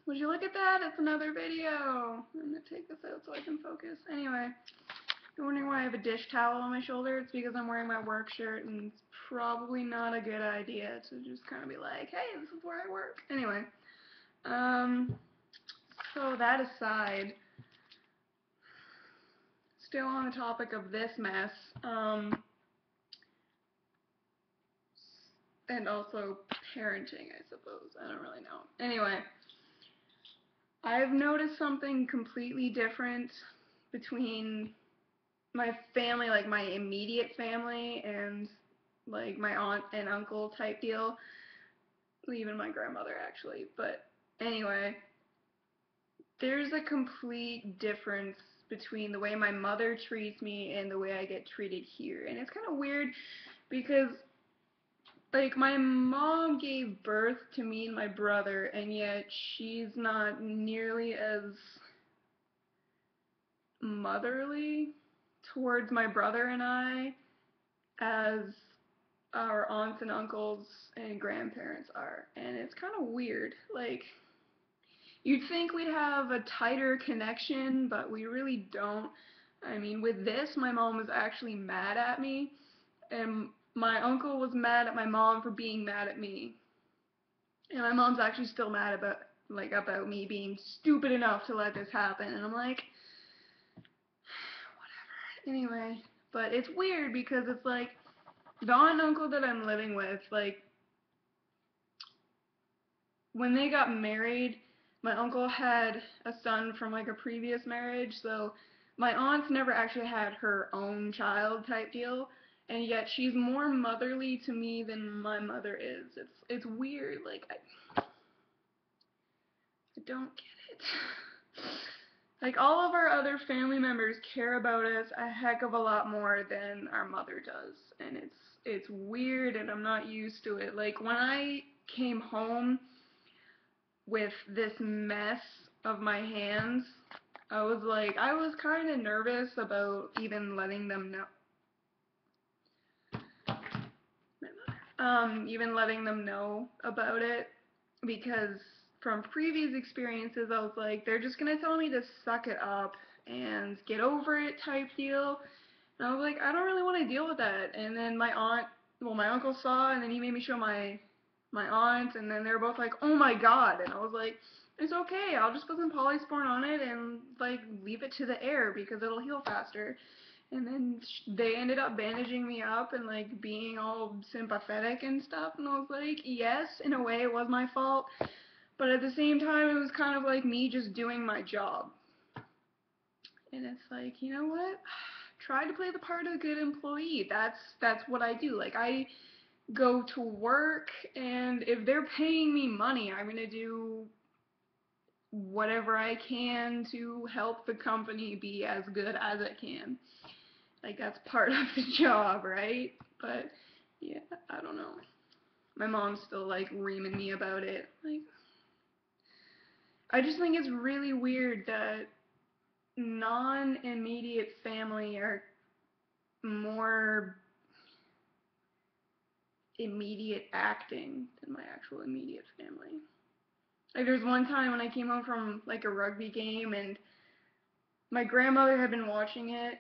Would you look at that? It's another video. I'm gonna take this out so I can focus. Anyway, you're wondering why I have a dish towel on my shoulder? It's because I'm wearing my work shirt, and it's probably not a good idea to just kind of be like, hey, this is where I work. Anyway, so that aside, still on the topic of this mess, and also parenting, I suppose. I don't really know. Anyway, I've noticed something completely different between my family, like my immediate family, and like my aunt and uncle type deal. Even my grandmother, actually. But anyway, there's a complete difference between the way my mother treats me and the way I get treated here. And it's kind of weird because, like, my mom gave birth to me and my brother, and yet she's not nearly as motherly towards my brother and I as our aunts and uncles and grandparents are. And it's kind of weird. Like, you'd think we'd have a tighter connection, but we really don't. I mean, with this, my mom was actually mad at me, and my uncle was mad at my mom for being mad at me. And my mom's actually still mad about me being stupid enough to let this happen. And I'm like, whatever. Anyway, but it's weird because it's like the aunt and uncle that I'm living with, like, when they got married, my uncle had a son from like a previous marriage, so my aunt's never actually had her own child type deal, and yet she's more motherly to me than my mother is. It's weird. Like, I don't get it. Like, all of our other family members care about us a heck of a lot more than our mother does, and it's weird, and I'm not used to it. Like, when I came home with this mess of my hands, I was kind of nervous about even letting them know. Even letting them know about it, because from previous experiences, I was like, they're just gonna tell me to suck it up and get over it type deal. And I was like, I don't really want to deal with that. And then my uncle saw, and then he made me show my aunt, and then they were both like, oh my god. And I was like, it's okay, I'll just put some polysporin on it and like leave it to the air because it'll heal faster. And then they ended up bandaging me up and like being all sympathetic and stuff, and I was like, yes, in a way it was my fault, but at the same time it was kind of like me just doing my job. And it's like, you know what? Try to play the part of a good employee. That's what I do. Like, I go to work, and if they're paying me money, I'm gonna do whatever I can to help the company be as good as it can. Like, that's part of the job, right? But yeah, I don't know. My mom's still like reaming me about it. Like, I just think it's really weird that non-immediate family are more immediate acting than my actual immediate family. Like, there's one time when I came home from like a rugby game, and my grandmother had been watching it,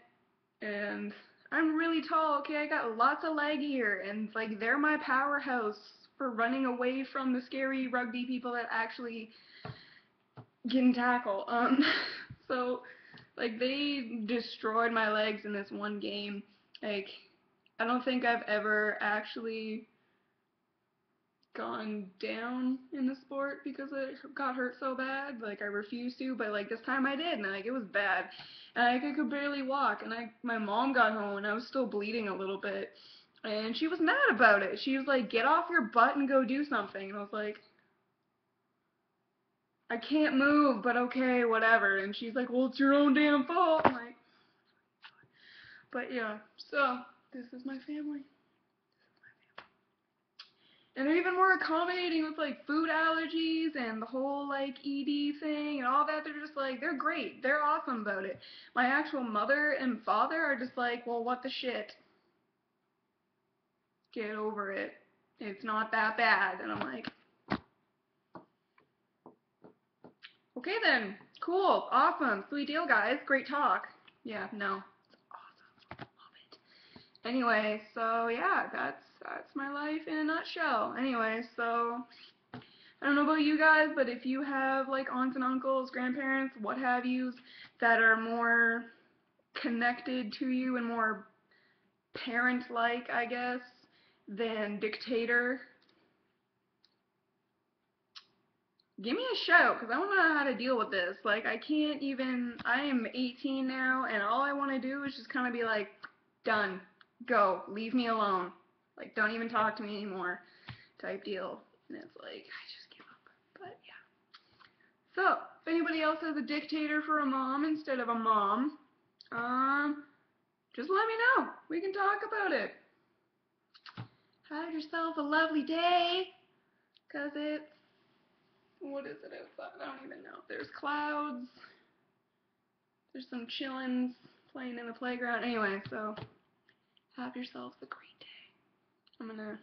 and I'm really tall, okay, I got lots of leg here, and like they're my powerhouse for running away from the scary rugby people that actually can tackle. So like they destroyed my legs in this one game. Like, I don't think I've ever actually gone down in the sport because it got hurt so bad. Like, I refused to, but like this time I did, and like it was bad. And I could barely walk, and my mom got home and I was still bleeding a little bit. And she was mad about it. She was like, "Get off your butt and go do something." And I was like, "I can't move, but okay, whatever." And she's like, "Well, it's your own damn fault." I'm like, but yeah, so this is my family. And they're even more accommodating with like food allergies and the whole like ED thing and all that. They're just like, they're great. They're awesome about it. My actual mother and father are just like, well, what the shit? Get over it. It's not that bad. And I'm like, Okay then. Cool. Awesome. Sweet deal, guys. Great talk. Yeah, no. It's awesome. Love it. Anyway, so yeah, that's my life in a nutshell. Anyway, so I don't know about you guys, but if you have like aunts and uncles, grandparents, what have yous, that are more connected to you and more parent-like, I guess, than dictator, give me a shout, because I don't know how to deal with this. Like, I can't even, I am 18 now, and all I want to do is just kind of be like, done, go, leave me alone. Like, don't even talk to me anymore, type deal. And it's like, I just give up. But yeah. So, if anybody else has a dictator for a mom instead of a mom, just let me know. We can talk about it. Have yourself a lovely day, because it's, what is it outside? I don't even know. There's clouds. There's some chillins playing in the playground. Anyway, so have yourselves a great day. I'm gonna